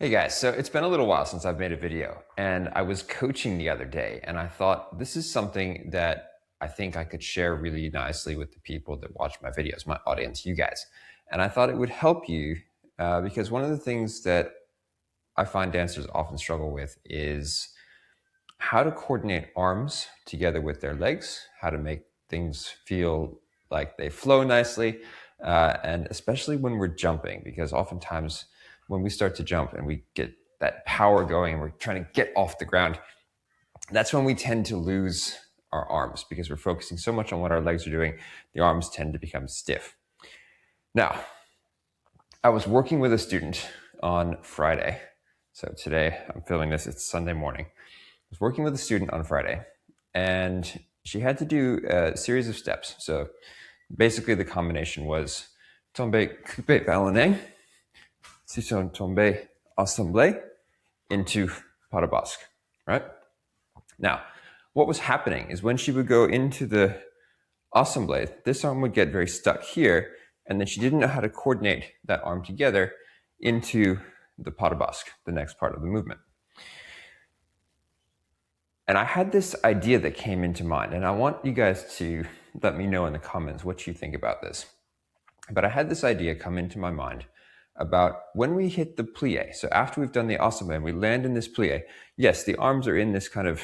Hey guys, so it's been a little while since I've made a video, and I was coaching the other day, and I thought this is something that I think I could share really nicely with the people that watch my videos, my audience, you guys. And I thought it would help you because one of the things that I find dancers often struggle with is how to coordinate arms together with their legs, how to make things feel like they flow nicely, and especially when we're jumping, because oftentimes when we start to jump and we get that power going and we're trying to get off the ground, that's when we tend to lose our arms because we're focusing so much on what our legs are doing, the arms tend to become stiff. Now, I was working with a student on Friday. So today I'm filming this, it's Sunday morning. I was working with a student on Friday and she had to do a series of steps. So basically the combination was tombé, coupé, ballonné, si son tombé, assemblé into pas de basque, right? Now, what was happening is when she would go into the assemblé, this arm would get very stuck here, and then she didn't know how to coordinate that arm together into the pas de basque, the next part of the movement. And I had this idea that came into mind, and I want you guys to let me know in the comments what you think about this. But I had this idea come into my mind about when we hit the plié. So after we've done the assemblé and we land in this plié, yes, the arms are in this kind of,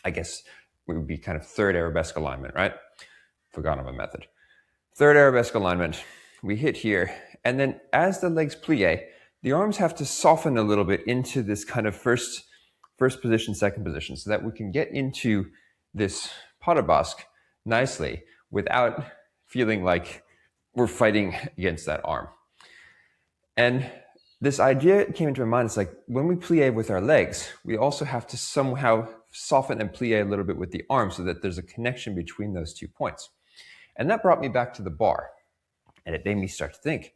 I guess it would be kind of third arabesque alignment, right? Forgot of a method. Third arabesque alignment, we hit here, and then as the legs plie, the arms have to soften a little bit into this kind of first position, second position, so that we can get into this pas de basque nicely without feeling like we're fighting against that arm. And this idea came into my mind. It's like when we plie with our legs, we also have to somehow soften and plie a little bit with the arms so that there's a connection between those 2 points. And that brought me back to the bar. And it made me start to think,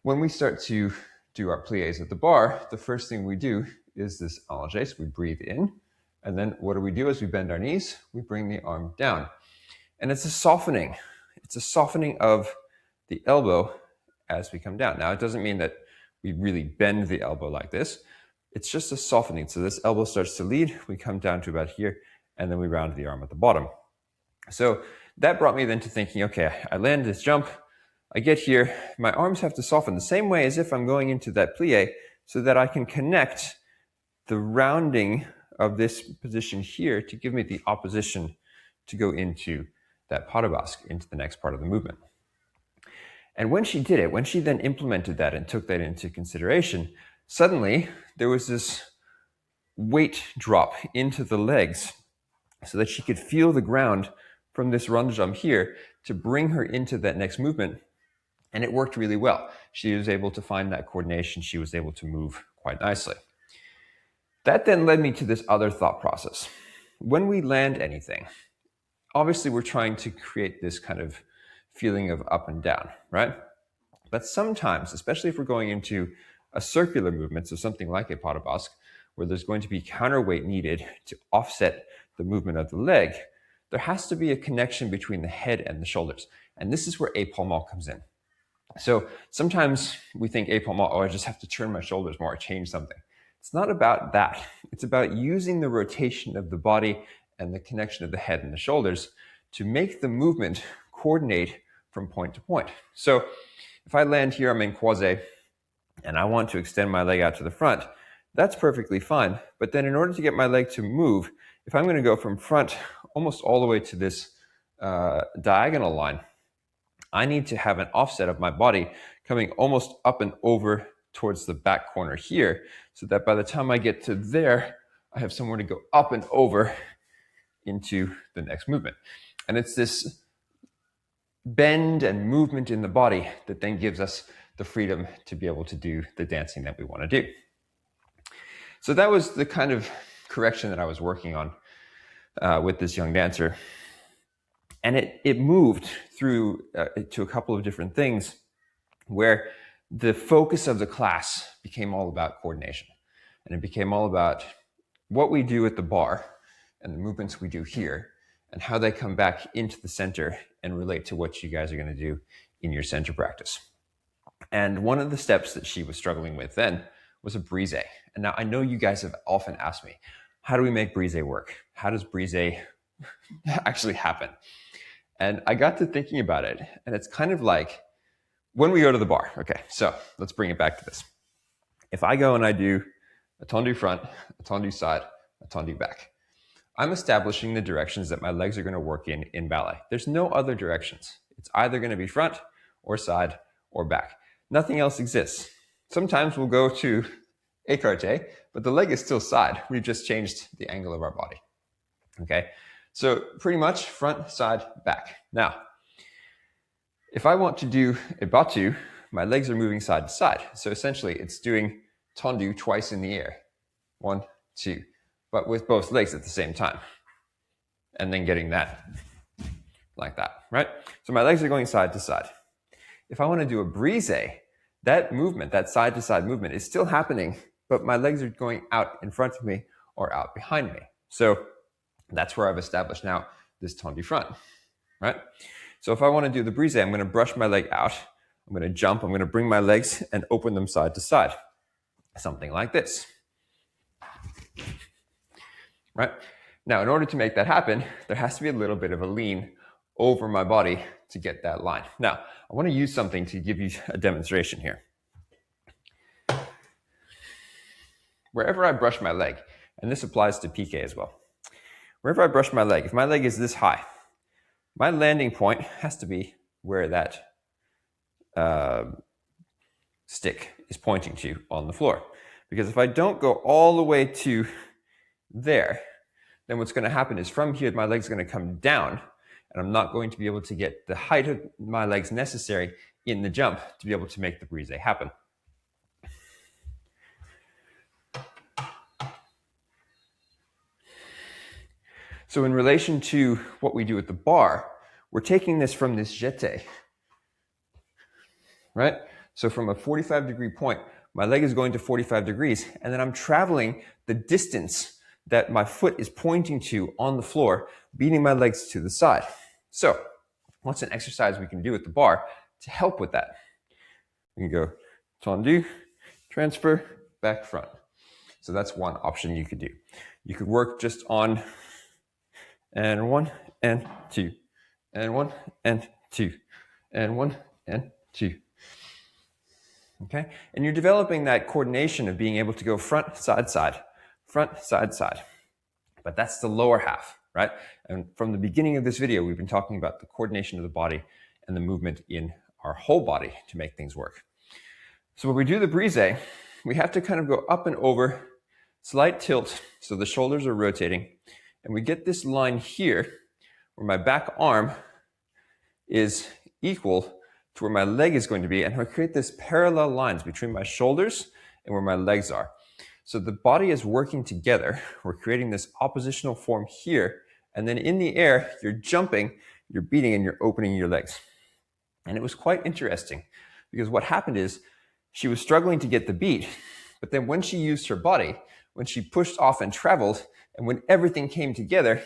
when we start to do our pliés at the bar, the first thing we do is this entrelacé. So we breathe in. And then what do we do as we bend our knees? We bring the arm down. And it's a softening. It's a softening of the elbow as we come down. Now, it doesn't mean that we really bend the elbow like this. It's just a softening. So this elbow starts to lead. We come down to about here, and then we round the arm at the bottom. So that brought me then to thinking, okay, I land this jump. I get here. My arms have to soften the same way as if I'm going into that plié so that I can connect the rounding of this position here to give me the opposition to go into that pas de basque, into the next part of the movement. And when she did it, when she then implemented that and took that into consideration, suddenly there was this weight drop into the legs so that she could feel the ground from this run jump here to bring her into that next movement. And it worked really well. She was able to find that coordination. She was able to move quite nicely. That then led me to this other thought process. When we land anything, obviously we're trying to create this kind of feeling of up and down, right? But sometimes, especially if we're going into a circular movement, so something like a pas de basque, where there's going to be counterweight needed to offset the movement of the leg, there has to be a connection between the head and the shoulders. And this is where épaulement comes in. So sometimes we think épaulement, oh, I just have to turn my shoulders more or change something. It's not about that. It's about using the rotation of the body and the connection of the head and the shoulders to make the movement coordinate from point to point. So if I land here, I'm in croisé, and I want to extend my leg out to the front, that's perfectly fine. But then in order to get my leg to move, if I'm going to go from front almost all the way to this diagonal line, I need to have an offset of my body coming almost up and over towards the back corner here, so that by the time I get to there, I have somewhere to go up and over into the next movement. And it's this bend and movement in the body that then gives us the freedom to be able to do the dancing that we want to do. So that was the kind of correction that I was working on with this young dancer. And it moved through to a couple of different things where the focus of the class became all about coordination. And it became all about what we do at the bar and the movements we do here and how they come back into the center and relate to what you guys are going to do in your center practice. And one of the steps that she was struggling with then was a brisé. And now I know you guys have often asked me, how do we make brisé work? How does brisé actually happen? And I got to thinking about it, and it's kind of like when we go to the bar. Okay, so let's bring it back to this. If I go and I do a tendu front, a tendu side, a tendu back, I'm establishing the directions that my legs are going to work in ballet. There's no other directions. It's either going to be front or side or back. Nothing else exists. Sometimes we'll go to écarté, but the leg is still side. We've just changed the angle of our body. Okay, so pretty much front, side, back. Now, if I want to do a battu, my legs are moving side to side. So essentially it's doing tendu twice in the air. 1, 2, but with both legs at the same time. And then getting that like that, right? So my legs are going side to side. If I want to do a brisé, that movement, that side to side movement is still happening, but my legs are going out in front of me or out behind me. So that's where I've established now this tendu front, right? So if I want to do the brisé, I'm going to brush my leg out. I'm going to jump. I'm going to bring my legs and open them side to side. Something like this. Right? Now, in order to make that happen, there has to be a little bit of a lean over my body to get that line. Now, I want to use something to give you a demonstration here. Wherever I brush my leg, and this applies to piqué as well. Wherever I brush my leg, if my leg is this high, my landing point has to be where that stick is pointing to on the floor. Because if I don't go all the way to there, then what's going to happen is from here, my leg's going to come down, and I'm not going to be able to get the height of my legs necessary in the jump to be able to make the brisé happen. So in relation to what we do at the bar, we're taking this from this jeté, right? So from a 45-degree point, my leg is going to 45 degrees, and then I'm traveling the distance that my foot is pointing to on the floor, beating my legs to the side. So what's an exercise we can do at the bar to help with that? We can go tendu, transfer, back, front. So that's one option you could do. You could work just on and 1 and 2, and 1 and 2, and 1 and 2. Okay, and you're developing that coordination of being able to go front, side, side, front, side, side. But that's the lower half, right? And from the beginning of this video, we've been talking about the coordination of the body and the movement in our whole body to make things work. So when we do the brisé, we have to kind of go up and over, slight tilt, so the shoulders are rotating, and we get this line here where my back arm is equal to where my leg is going to be, and I create this parallel lines between my shoulders and where my legs are. So the body is working together. We're creating this oppositional form here, and then in the air, you're jumping, you're beating, and you're opening your legs. And it was quite interesting because what happened is she was struggling to get the beat, but then when she used her body, when she pushed off and traveled, and when everything came together,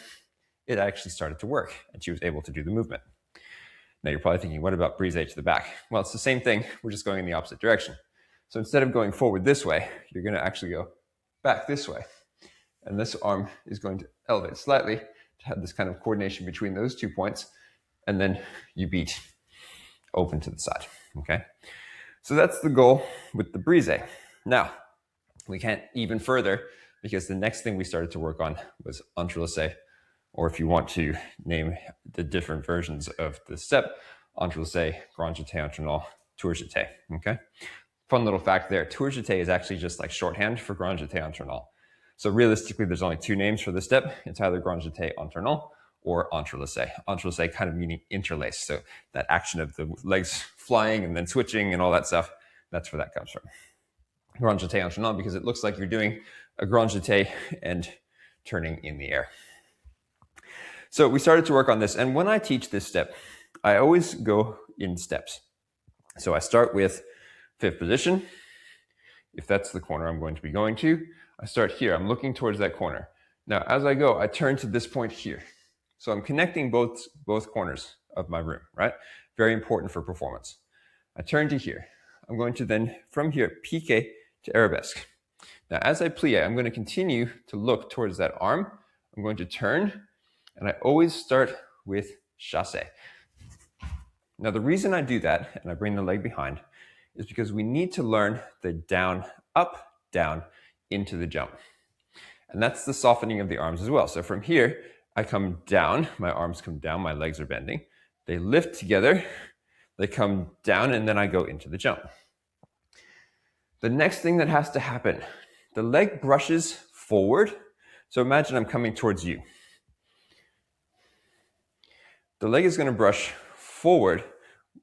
it actually started to work, and she was able to do the movement. Now you're probably thinking, what about brisé to the back? Well, it's the same thing. We're just going in the opposite direction. So instead of going forward this way, you're going to actually go back this way. And this arm is going to elevate slightly to have this kind of coordination between those 2 points. And then you beat open to the side. Okay. So that's the goal with the brisé. Now, we can't even further because the next thing we started to work on was entrelacé, or if you want to name the different versions of the step, entrelacé, grand jeté, entrelace, tour jeté. Okay. Fun little fact there, tour jeté is actually just like shorthand for grand jeté, entrelace. So realistically, there's only 2 names for the step. It's either grand jeté, entrelace, or entrelacé. Entrelacé kind of meaning interlace. So that action of the legs flying and then switching and all that stuff, that's where that comes from. Grand jeté, entrelace, because it looks like you're doing a grand jeté and turning in the air. So we started to work on this. And when I teach this step, I always go in steps. So I start with 5th position. If that's the corner I'm going to be going to, I start here. I'm looking towards that corner. Now, as I go, I turn to this point here. So I'm connecting both corners of my room, right? Very important for performance. I turn to here. I'm going to then, from here, piqué to arabesque. Now, as I plie, I'm going to continue to look towards that arm. I'm going to turn, and I always start with chassé. Now, the reason I do that, and I bring the leg behind, is because we need to learn the down, up, down into the jump. And that's the softening of the arms as well. So from here, I come down, my arms come down, my legs are bending. They lift together, they come down, and then I go into the jump. The next thing that has to happen, the leg brushes forward. So imagine I'm coming towards you. The leg is going to brush forward.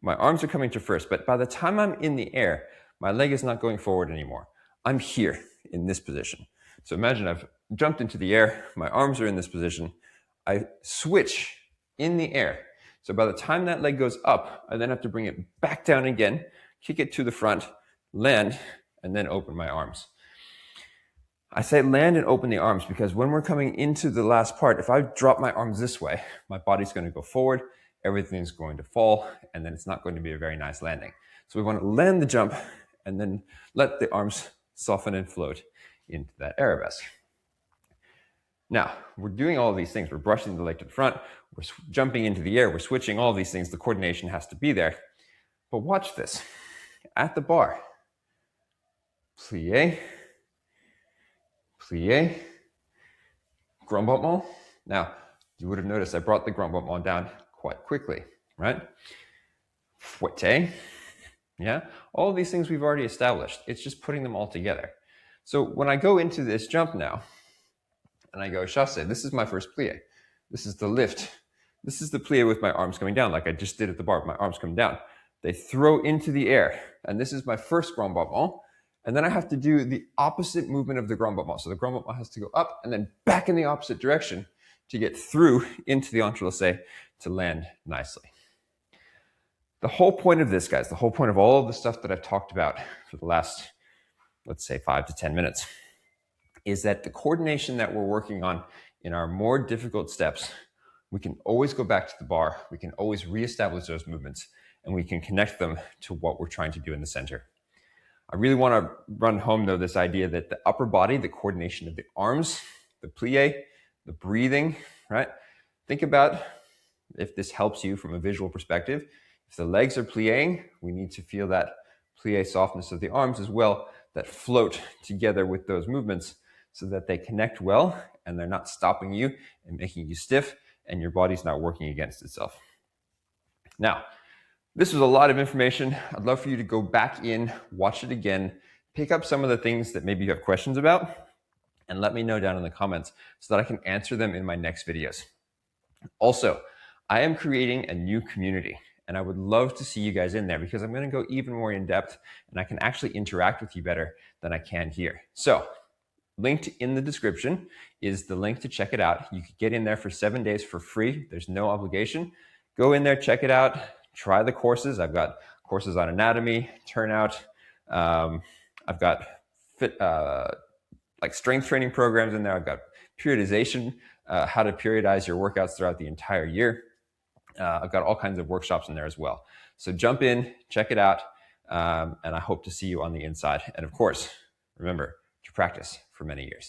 My arms are coming to first, but by the time I'm in the air, my leg is not going forward anymore. I'm here in this position. So imagine I've jumped into the air, my arms are in this position. I switch in the air. So by the time that leg goes up, I then have to bring it back down again, kick it to the front, land, and then open my arms. I say land and open the arms because when we're coming into the last part, if I drop my arms this way, my body's going to go forward, everything's going to fall, and then it's not going to be a very nice landing. So we want to land the jump and then let the arms soften and float into that arabesque. Now, we're doing all of these things. We're brushing the leg to the front, we're jumping into the air, we're switching all these things. The coordination has to be there. But watch this. At the bar, plié, plié, grand battement. Now, you would have noticed I brought the grand battement down quite quickly, right? Fouetté, yeah? All of these things we've already established. It's just putting them all together. So when I go into this jump now, and I go chassé, this is my first plié. This is the lift. This is the plié with my arms coming down, like I just did at the bar, my arms come down. They throw into the air, and this is my first grand battement. And then I have to do the opposite movement of the grand battement. So the grand battement has to go up and then back in the opposite direction to get through into the entrelacé to land nicely. The whole point of this, guys, the whole point of all of the stuff that I've talked about for the last, let's say 5 to 10 minutes, is that the coordination that we're working on in our more difficult steps, we can always go back to the bar, we can always reestablish those movements, and we can connect them to what we're trying to do in the center. I really want to run home, though, this idea that the upper body, the coordination of the arms, the plie, the breathing, right? Think about, if this helps you from a visual perspective, if the legs are plieing, we need to feel that plie softness of the arms as well, that float together with those movements so that they connect well and they're not stopping you and making you stiff and your body's not working against itself. Now, this was a lot of information. I'd love for you to go back in, watch it again, pick up some of the things that maybe you have questions about, and let me know down in the comments so that I can answer them in my next videos. Also, I am creating a new community, and I would love to see you guys in there because I'm going to go even more in depth and I can actually interact with you better than I can here. So, linked in the description is the link to check it out. You could get in there for 7 days for free. There's no obligation. Go in there, check it out. Try the courses. I've got courses on anatomy, turnout. I've got like strength training programs in there. I've got periodization, how to periodize your workouts throughout the entire year. I've got all kinds of workshops in there as well. So jump in, check it out, and I hope to see you on the inside. And of course, remember to practice for many years.